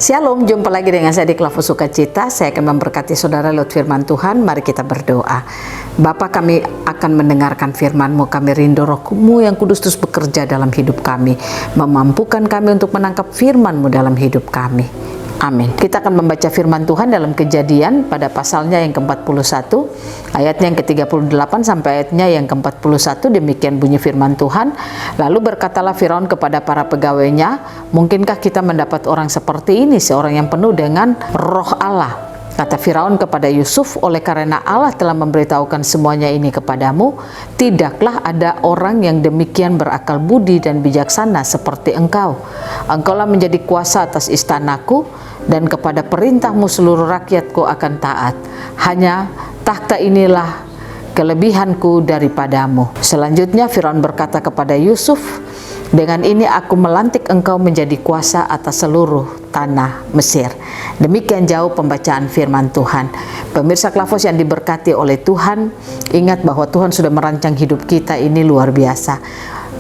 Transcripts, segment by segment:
Shalom, jumpa lagi dengan saya di Klavus Sukacita. Saya akan memberkati saudara lewat firman Tuhan. Mari kita berdoa. Bapa, kami akan mendengarkan firman-Mu. Kami rindu Roh-Mu yang kudus terus bekerja dalam hidup kami, memampukan kami untuk menangkap firman-Mu dalam hidup kami. Amin. Kita akan membaca firman Tuhan dalam Kejadian pada pasalnya yang ke-41, ayatnya yang ke-38 sampai ayatnya yang ke-41. Demikian bunyi firman Tuhan. Lalu berkatalah Firaun kepada para pegawainya, "Mungkinkah kita mendapat orang seperti ini, seorang yang penuh dengan roh Allah?" Kata Firaun kepada Yusuf, "Oleh karena Allah telah memberitahukan semuanya ini kepadamu, tidaklah ada orang yang demikian berakal budi dan bijaksana seperti engkau. Engkaulah menjadi kuasa atas istanaku, dan kepada perintahmu seluruh rakyatku akan taat. Hanya takhta inilah kelebihanku daripadamu." Selanjutnya Firaun berkata kepada Yusuf, "Dengan ini aku melantik engkau menjadi kuasa atas seluruh tanah Mesir." Demikian jauh pembacaan firman Tuhan. Pemirsa Klavus yang diberkati oleh Tuhan, ingat bahwa Tuhan sudah merancang hidup kita ini luar biasa.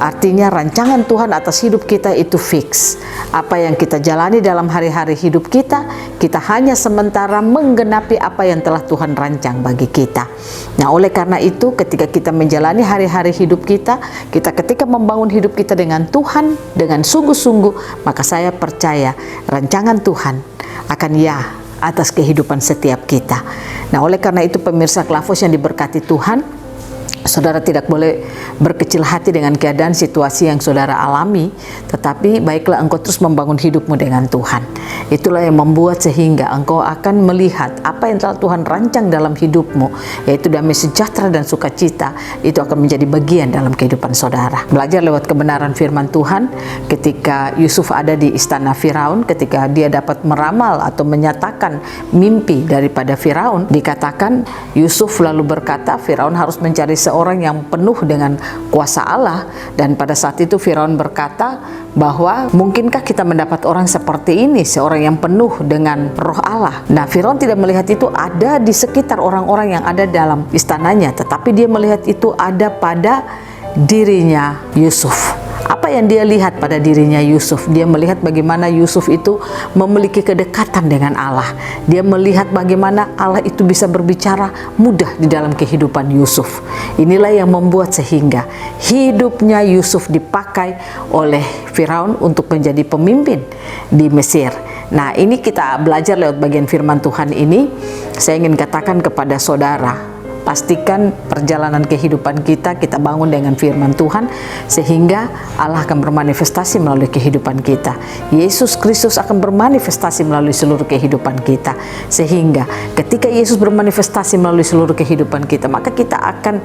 Artinya rancangan Tuhan atas hidup kita itu fix. Apa yang kita jalani dalam hari-hari hidup kita, kita hanya sementara menggenapi apa yang telah Tuhan rancang bagi kita. Nah, oleh karena itu ketika kita menjalani hari-hari hidup kita ketika membangun hidup kita dengan Tuhan, dengan sungguh-sungguh, maka saya percaya rancangan Tuhan akan ya atas kehidupan setiap kita. Nah, oleh karena itu pemirsa Klavus yang diberkati Tuhan, saudara tidak boleh berkecil hati dengan keadaan situasi yang saudara alami, tetapi baiklah engkau terus membangun hidupmu dengan Tuhan. Itulah yang membuat sehingga engkau akan melihat apa yang telah Tuhan rancang dalam hidupmu, yaitu damai sejahtera dan sukacita. Itu akan menjadi bagian dalam kehidupan saudara. Belajar lewat kebenaran firman Tuhan. Ketika Yusuf ada di istana Firaun, ketika dia dapat meramal atau menyatakan mimpi daripada Firaun, dikatakan Yusuf lalu berkata Firaun harus mencari seorang yang penuh dengan kuasa Allah. Dan pada saat itu Firaun berkata bahwa mungkinkah kita mendapat orang seperti ini, seorang yang penuh dengan roh Allah. Nah, Firaun tidak melihat itu ada di sekitar orang-orang yang ada dalam istananya, tetapi dia melihat itu ada pada dirinya Yusuf. Apa yang dia lihat pada dirinya Yusuf? Dia melihat bagaimana Yusuf itu memiliki kedekatan dengan Allah. Dia melihat bagaimana Allah itu bisa berbicara mudah di dalam kehidupan Yusuf. Inilah yang membuat sehingga hidupnya Yusuf dipakai oleh Firaun untuk menjadi pemimpin di Mesir. Nah, ini kita belajar lewat bagian firman Tuhan ini. Saya ingin katakan kepada saudara, pastikan perjalanan kehidupan kita bangun dengan firman Tuhan, sehingga Allah akan bermanifestasi melalui kehidupan kita. Yesus Kristus akan bermanifestasi melalui seluruh kehidupan kita, sehingga ketika Yesus bermanifestasi melalui seluruh kehidupan kita, maka kita akan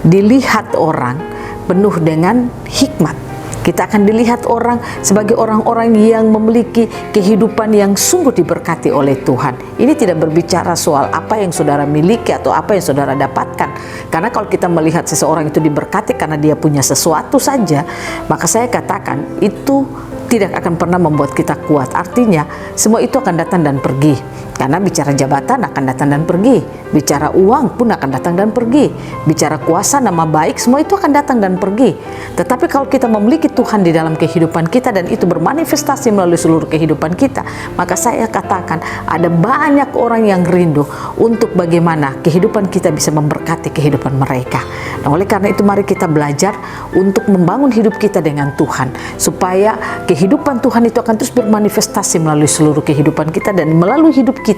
dilihat orang penuh dengan hikmat. Kita akan dilihat orang sebagai orang-orang yang memiliki kehidupan yang sungguh diberkati oleh Tuhan. Ini tidak berbicara soal apa yang saudara miliki atau apa yang saudara dapatkan. Karena kalau kita melihat seseorang itu diberkati karena dia punya sesuatu saja, maka saya katakan itu tidak akan pernah membuat kita kuat. Artinya semua itu akan datang dan pergi. Karena bicara jabatan akan datang dan pergi, bicara uang pun akan datang dan pergi, bicara kuasa, nama baik, semua itu akan datang dan pergi. Tetapi kalau kita memiliki Tuhan di dalam kehidupan kita dan itu bermanifestasi melalui seluruh kehidupan kita, maka saya katakan ada banyak orang yang rindu untuk bagaimana kehidupan kita bisa memberkati kehidupan mereka. Nah, oleh karena itu mari kita belajar untuk membangun hidup kita dengan Tuhan, supaya kehidupan Tuhan itu akan terus bermanifestasi melalui seluruh kehidupan kita, dan melalui hidup kita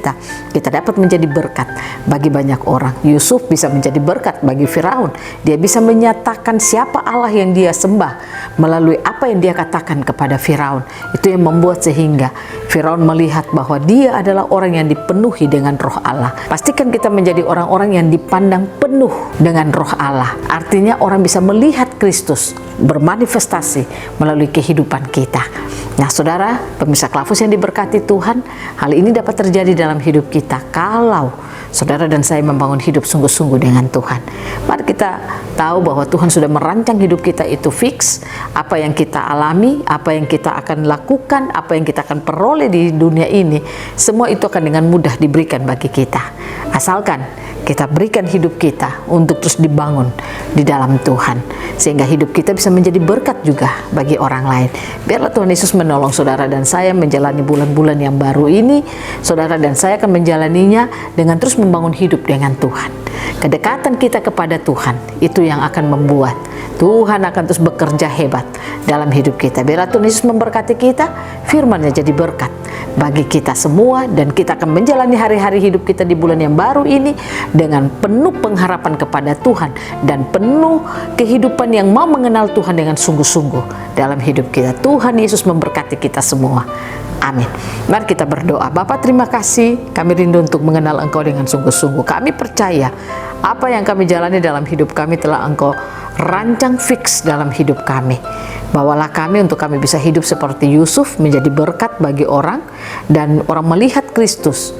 dapat menjadi berkat bagi banyak orang. Yusuf bisa menjadi berkat bagi Firaun. Dia bisa menyatakan siapa Allah yang dia sembah melalui apa yang dia katakan kepada Firaun. Itu yang membuat sehingga Firaun melihat bahwa dia adalah orang yang dipenuhi dengan roh Allah. Pastikan kita menjadi orang-orang yang dipandang penuh dengan roh Allah. Artinya orang bisa melihat Kristus bermanifestasi melalui kehidupan kita. Nah, saudara, pemirsa Klavus yang diberkati Tuhan, hal ini dapat terjadi dalam hidup kita kalau saudara dan saya membangun hidup sungguh-sungguh dengan Tuhan. Mari kita tahu bahwa Tuhan sudah merancang hidup kita itu fix. Apa yang kita alami, apa yang kita akan lakukan, apa yang kita akan peroleh di dunia ini, semua itu akan dengan mudah diberikan bagi kita. Asalkan kita berikan hidup kita untuk terus dibangun di dalam Tuhan, sehingga hidup kita bisa menjadi berkat juga bagi orang lain. Biarlah Tuhan Yesus menolong saudara dan saya menjalani bulan-bulan yang baru ini. Saudara dan saya akan menjalaninya dengan terus membangun hidup dengan Tuhan. Kedekatan kita kepada Tuhan itu yang akan membuat Tuhan akan terus bekerja hebat dalam hidup kita. Biarlah Tuhan Yesus memberkati kita, firman-Nya jadi berkat bagi kita semua, dan kita akan menjalani hari-hari hidup kita di bulan yang baru ini dengan penuh pengharapan kepada Tuhan dan penuh kehidupan yang mau mengenal Tuhan dengan sungguh-sungguh dalam hidup kita. Tuhan Yesus memberkati kita semua. Amin. Mari kita berdoa. Bapa, terima kasih, kami rindu untuk mengenal Engkau dengan sungguh-sungguh. Kami percaya apa yang kami jalani dalam hidup kami telah Engkau rancang fix dalam hidup kami. Bawalah kami untuk kami bisa hidup seperti Yusuf, menjadi berkat bagi orang, dan orang melihat Kristus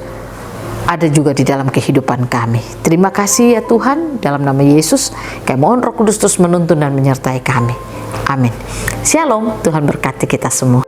ada juga di dalam kehidupan kami. Terima kasih ya Tuhan, dalam nama Yesus kami mohon Roh Kudus terus menuntun dan menyertai kami. Amin. Shalom, Tuhan berkati kita semua.